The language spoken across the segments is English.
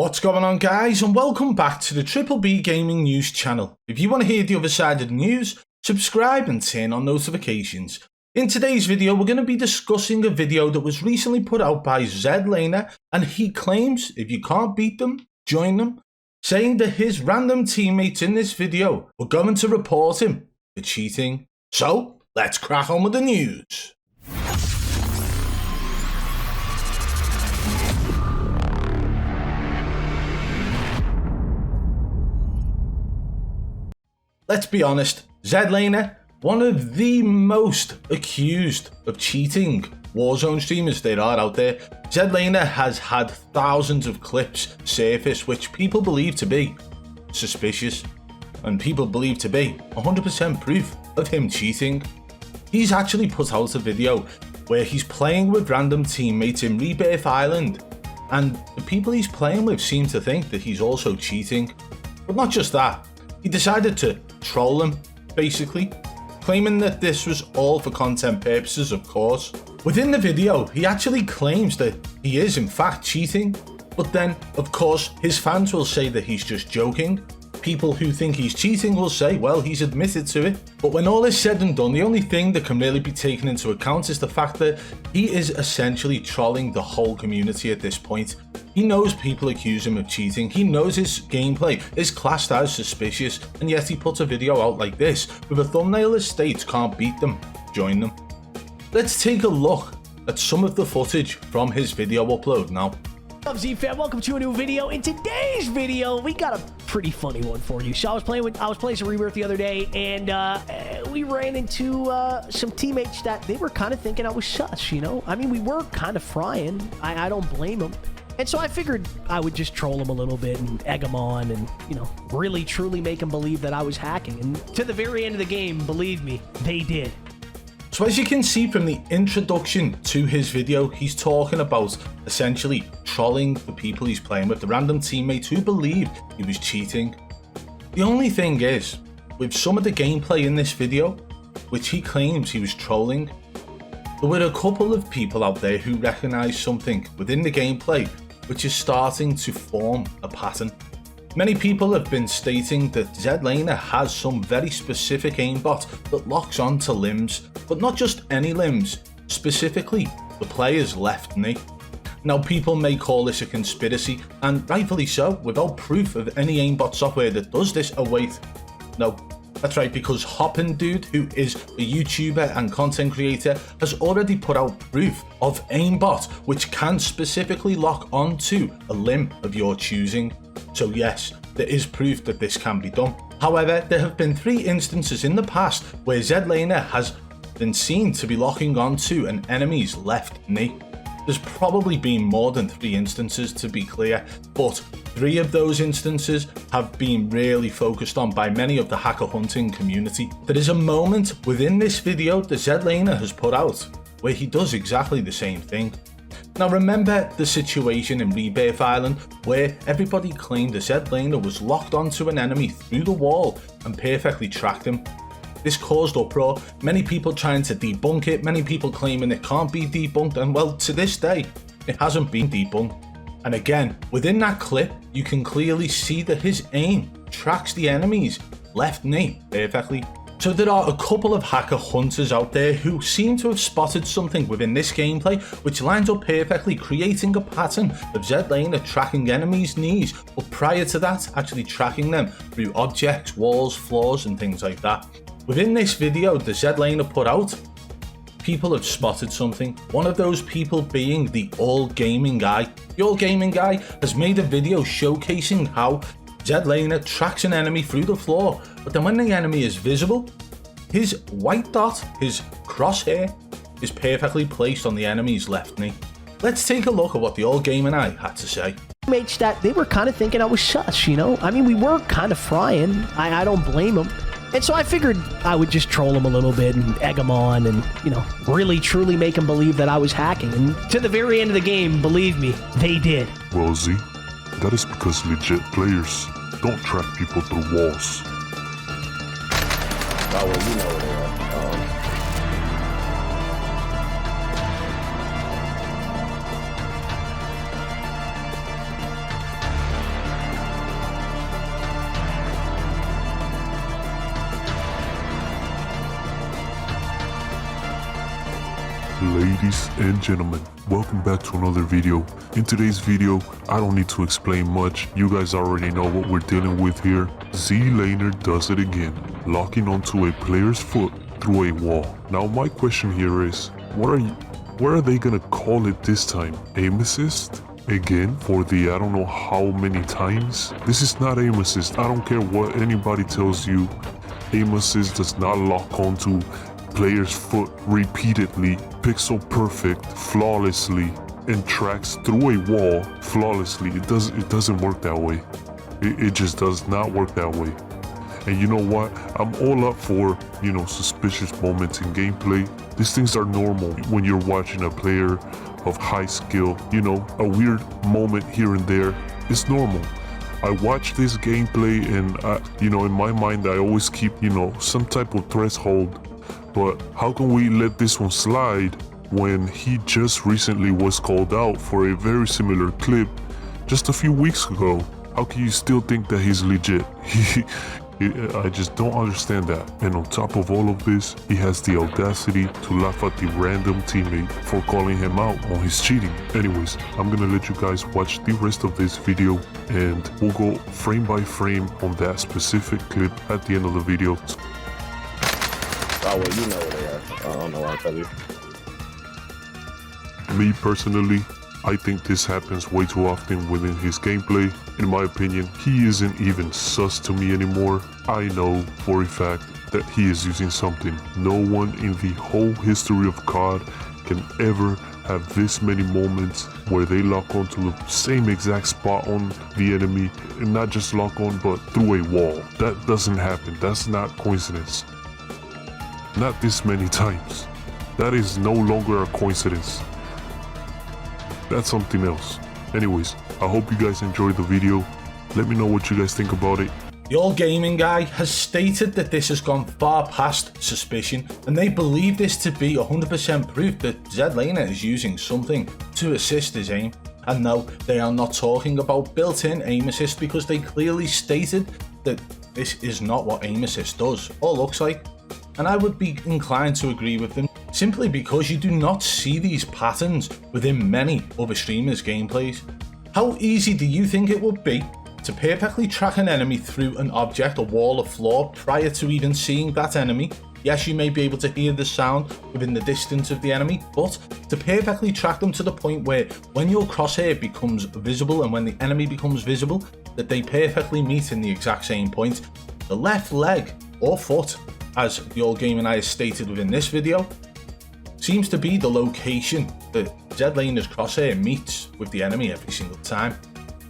What's going on, guys, and welcome back to the BBB Gaming News channel. If you want to hear the other side of the news, subscribe and turn on notifications. In today's video, we're going to be discussing a video that was recently put out by Zedlaner, and he claims if you can't beat them, join them, saying that his random teammates in this video were going to report him for cheating. So, let's crack on with the news. Let's be honest, Zedlaner, one of the most accused of cheating warzone streamers there are out there. Zedlaner has had thousands of clips surface which people believe to be suspicious and people believe to be 100% proof of him cheating. He's actually put out a video where he's playing with random teammates in Rebirth Island, and the people he's playing with seem to think that he's also cheating. But not just that, he decided to troll them, basically, claiming that this was all for content purposes, of course. Within the video, he actually claims that he is in fact cheating, but then, of course, his fans will say that he's just joking. People who think he's cheating will say, well, he's admitted to it. But when all is said and done, the only thing that can really be taken into account is the fact that he is essentially trolling the whole community at this point. He knows people accuse him of cheating, he knows his gameplay is classed as suspicious, and yet he puts a video out like this with a thumbnail that states can't beat them, join them. Let's take a look at some of the footage from his video upload now. What's up, Z-Fam? Welcome to a new video. In today's video, we got a pretty funny one for you. So I was playing some Rebirth the other day, and we ran into some teammates that they were kind of thinking I was sus, you know? I mean, we were kind of frying. I don't blame them. And so I figured I would just troll them a little bit and egg them on and, you know, really truly make them believe that I was hacking. And to the very end of the game, believe me, they did. So as you can see from the introduction to his video, he's talking about essentially trolling the people he's playing with, the random teammates who believe he was cheating. The only thing is, with some of the gameplay in this video, which he claims he was trolling, there were a couple of people out there who recognize something within the gameplay which is starting to form a pattern. Many people have been stating that Zedlaner has some very specific aimbot that locks onto limbs, but not just any limbs, specifically the player's left knee. Now, people may call this a conspiracy, and rightfully so, without proof of any aimbot software that does this. Oh wait, no, that's right, because hopndude, who is a YouTuber and content creator, has already put out proof of aimbot which can specifically lock onto a limb of your choosing. So yes, there is proof that this can be done. However, there have been 3 instances in the past where Zedlaner has been seen to be locking onto an enemy's left knee. There's probably been more than 3 instances, to be clear, but 3 of those instances have been really focused on by many of the hacker hunting community. There is a moment within this video that Zedlaner has put out where he does exactly the same thing. Now, remember the situation in Rebirth Island where everybody claimed that Zedlaner was locked onto an enemy through the wall and perfectly tracked him. This caused uproar, many people trying to debunk it, many people claiming it can't be debunked, and well, to this day, it hasn't been debunked. And again, within that clip, you can clearly see that his aim tracks the enemy's left knee perfectly. So there are a couple of hacker hunters out there who seem to have spotted something within this gameplay which lines up perfectly, creating a pattern of Zedlaner tracking enemies' knees, but prior to that, actually tracking them through objects, walls, floors, and things like that. Within this video that Zedlaner put out, people have spotted something. One of those people being the All Gaming guy. The All Gaming guy has made a video showcasing how Zedlaner tracks an enemy through the floor, but then when the enemy is visible, his white dot, his crosshair, is perfectly placed on the enemy's left knee. Let's take a look at what the All Gaming guy had to say. Teammates that they were kind of thinking I was sus, you know? I mean, we were kind of frying. I don't blame them. And so I figured I would just troll them a little bit and egg them on and, you know, really truly make them believe that I was hacking. And to the very end of the game, believe me, they did. Well, Z, that is because legit players don't track people through walls. Oh, well, you know where they are. Ladies and gentlemen, welcome back to another video. In today's video, I don't need to explain much. You guys already know what we're dealing with here. Zlaner does it again, locking onto a player's foot through a wall. Now my question here is, what are they gonna call it this time? Aim assist? Again, for the I don't know how many times? This is not aim assist. I don't care what anybody tells you. Aim assist does not lock onto player's foot repeatedly, pixel perfect, flawlessly, and tracks through a wall flawlessly. It doesn't work that way. It just does not work that way. And you know what? I'm all up for, suspicious moments in gameplay. These things are normal when you're watching a player of high skill. A weird moment here and there is normal. I watch this gameplay and, in my mind, I always keep, some type of threshold. But how can we let this one slide when he just recently was called out for a very similar clip just a few weeks ago? How can you still think that he's legit? I just don't understand that. And on top of all of this, he has the audacity to laugh at the random teammate for calling him out on his cheating. Anyways, I'm gonna let you guys watch the rest of this video and we'll go frame by frame on that specific clip at the end of the video. Oh, well, you know where they are. I don't know why I tell you. Me personally, I think this happens way too often within his gameplay. In my opinion, he isn't even sus to me anymore. I know for a fact that he is using something. No one in the whole history of COD can ever have this many moments where they lock onto the same exact spot on the enemy, and not just lock on, but through a wall. That doesn't happen. That's not coincidence. Not this many times. That is no longer a coincidence. That's something else. Anyways, I hope you guys enjoyed the video. Let me know what you guys think about it. The old gaming guy has stated that this has gone far past suspicion, and they believe this to be 100% proof that Zedlaner is using something to assist his aim. And no, they are not talking about built-in aim assist, because they clearly stated that this is not what aim assist does or looks like. And I would be inclined to agree with them, simply because you do not see these patterns within many other streamers' gameplays. How easy do you think it would be to perfectly track an enemy through an object, a wall, a floor, prior to even seeing that enemy? Yes, you may be able to hear the sound within the distance of the enemy, but to perfectly track them to the point where when your crosshair becomes visible and when the enemy becomes visible, that they perfectly meet in the exact same point. The left leg or foot, as the old gaming eye has stated within this video, seems to be the location that Zedlaner's crosshair meets with the enemy every single time.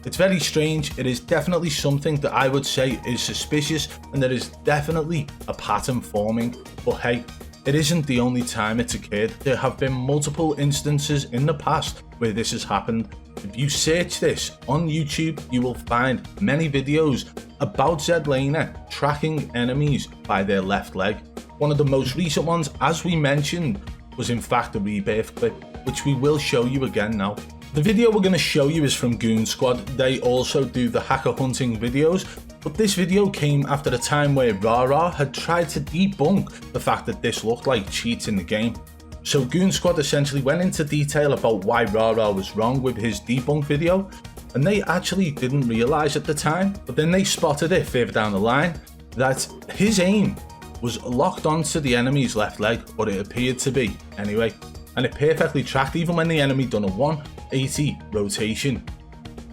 It's very strange. It is definitely something that I would say is suspicious, and there is definitely a pattern forming. But hey, it isn't the only time it's occurred. There have been multiple instances in the past where this has happened. If you search this on YouTube, you will find many videos about Zedlaner tracking enemies by their left leg. One of the most recent ones, as we mentioned, was in fact a rebirth clip, which we will show you again now. The video we're going to show you is from Goonsquad. They also do the hacker hunting videos, but this video came after a time where Rara had tried to debunk the fact that this looked like cheats in the game. So Goonsquad essentially went into detail about why Rara was wrong with his debunk video, and they actually didn't realize at the time, but then they spotted it further down the line, that his aim was locked onto the enemy's left leg, or it appeared to be anyway, and it perfectly tracked even when the enemy done a 180 rotation.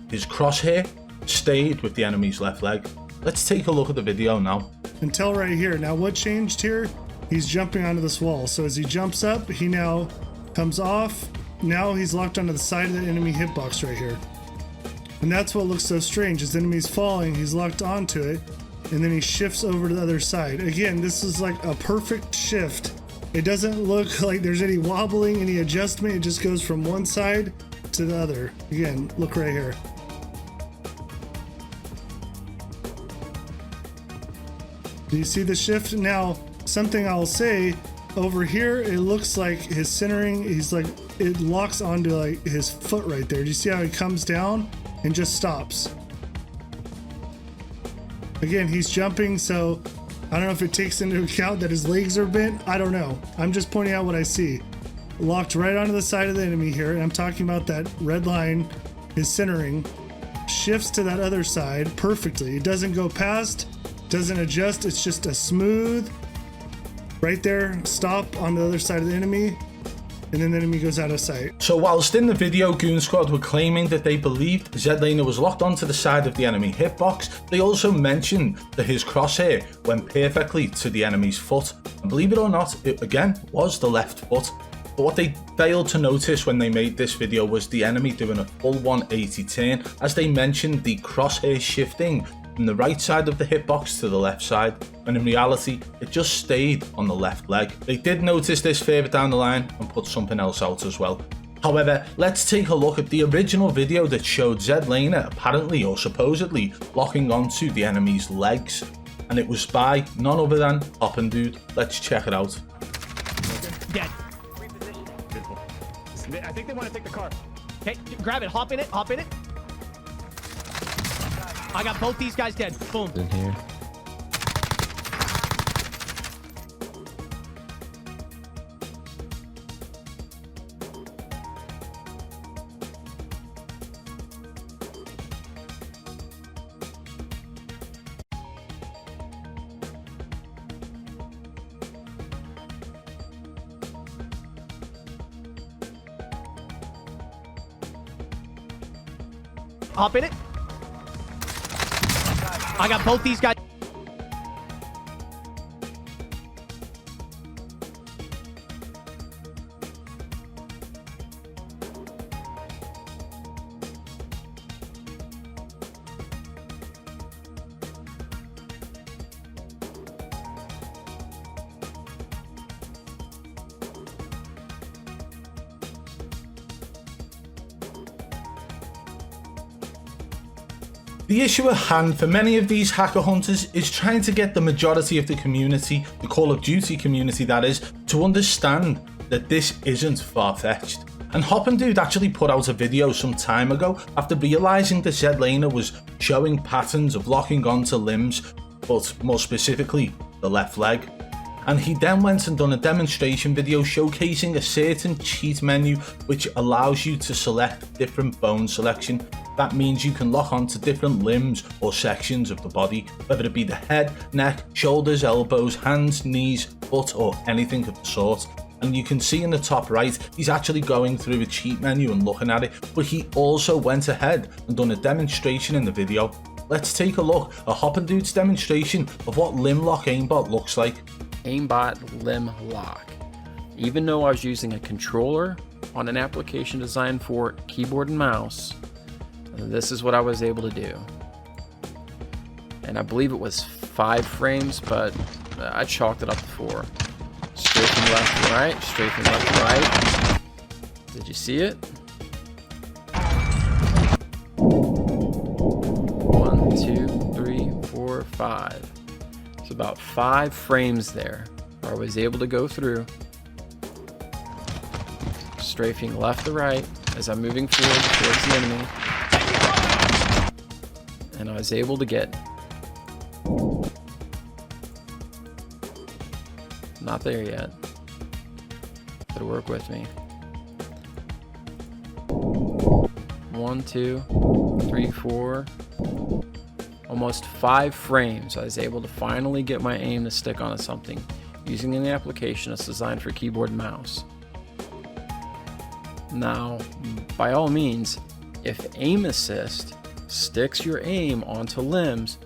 His crosshair stayed with the enemy's left leg. Let's take a look at the video now. Until right here. Now what changed here? He's jumping onto this wall. So as he jumps up, he now comes off. Now he's locked onto the side of the enemy hitbox right here. And that's what looks so strange. As the enemy's falling, he's locked onto it, and then he shifts over to the other side. Again, this is like a perfect shift. It doesn't look like there's any wobbling, any adjustment. It just goes from one side to the other. Again, look right here. Do you see the shift? Now, something I'll say, over here, it looks like his centering, it locks onto like his foot right there. Do you see how he comes down and just stops? Again, he's jumping, so I don't know if it takes into account that his legs are bent. I don't know. I'm just pointing out what I see. locked right onto the side of the enemy here, and I'm talking about that red line is centering, shifts to that other side perfectly. It doesn't go past, doesn't adjust, it's just a smooth, right there, stop on the other side of the enemy, and then the enemy goes out of sight. So whilst in the video, Goon Squad were claiming that they believed Zedlaner was locked onto the side of the enemy hitbox, they also mentioned that his crosshair went perfectly to the enemy's foot. And believe it or not, it again was the left foot. But what they failed to notice when they made this video was the enemy doing a full 180 turn, as they mentioned the crosshair shifting from the right side of the hitbox to the left side, when in reality it just stayed on the left leg. They did notice this further down the line and put something else out as well. However, let's take a look at the original video that showed Zedlaner apparently or supposedly locking onto the enemy's legs, and it was by none other than hopndude. Let's check it out. Dead. I think they want to take the car. Okay, grab it, hop in it, hop in it. I got both these guys dead. Boom. In here. Hop in it. I got both these guys. The issue at hand for many of these hacker hunters is trying to get the majority of the community, the Call of Duty community that is, to understand that this isn't far-fetched. And hopndude actually put out a video some time ago after realising that Zedlaner was showing patterns of locking onto limbs, but more specifically the left leg. And he then went and done a demonstration video showcasing a certain cheat menu which allows you to select different bone selection. That means you can lock onto different limbs or sections of the body, whether it be the head, neck, shoulders, elbows, hands, knees, foot, or anything of the sort. And you can see in the top right, he's actually going through a cheat menu and looking at it, but he also went ahead and done a demonstration in the video. Let's take a look at hopndude's demonstration of what LimbLock Aimbot looks like. Aimbot LimbLock. Even though I was using a controller on an application designed for keyboard and mouse, this is what I was able to do. And I believe it was 5 frames, but I chalked it up to 4. Strafing left and right, strafing left and right. Did you see it? 1, 2, 3, 4, 5. It's about 5 frames there where I was able to go through, strafing left to right as I'm moving forward towards the enemy. And I was able to get, not there yet, but work with me. 1, 2, 3, 4, almost 5 frames. I was able to finally get my aim to stick onto something using an application that's designed for keyboard and mouse. Now, by all means, if aim assist sticks your aim onto limbs,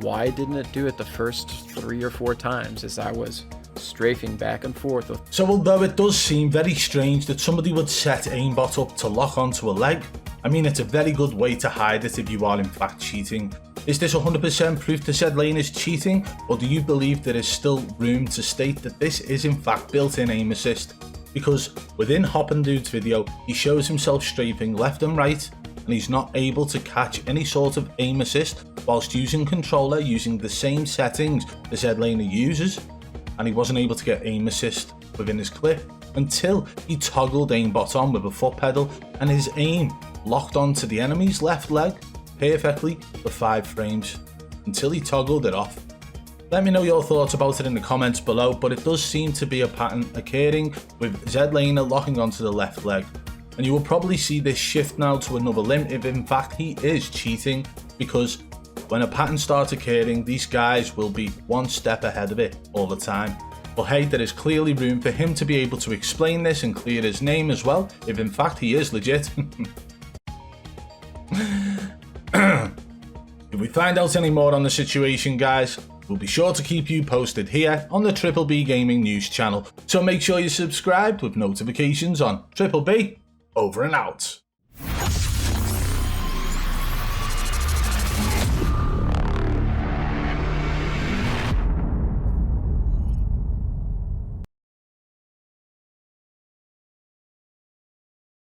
why didn't it do it the first 3 or 4 times as I was strafing back and forth? So although it does seem very strange that somebody would set aimbot up to lock onto a leg, I mean it's a very good way to hide it if you are in fact cheating. Is this 100% proof that Zedlaner is cheating, or do you believe there is still room to state that this is in fact built-in aim assist? Because within hopndude's video, he shows himself strafing left and right, and he's not able to catch any sort of aim assist whilst using controller using the same settings that Zedlaner uses, and he wasn't able to get aim assist within his clip until he toggled aimbot on with a foot pedal and his aim locked onto the enemy's left leg perfectly for 5 frames until he toggled it off. Let me know your thoughts about it in the comments below, but it does seem to be a pattern occurring with Zedlaner locking onto the left leg. And you will probably see this shift now to another limb if in fact he is cheating, because when a pattern starts occurring, these guys will be one step ahead of it all the time. But hey, there is clearly room for him to be able to explain this and clear his name as well, if in fact he is legit. If we find out any more on the situation, guys, we'll be sure to keep you posted here on the BBB Gaming News channel. So make sure you're subscribed with notifications on. BBB, over and out.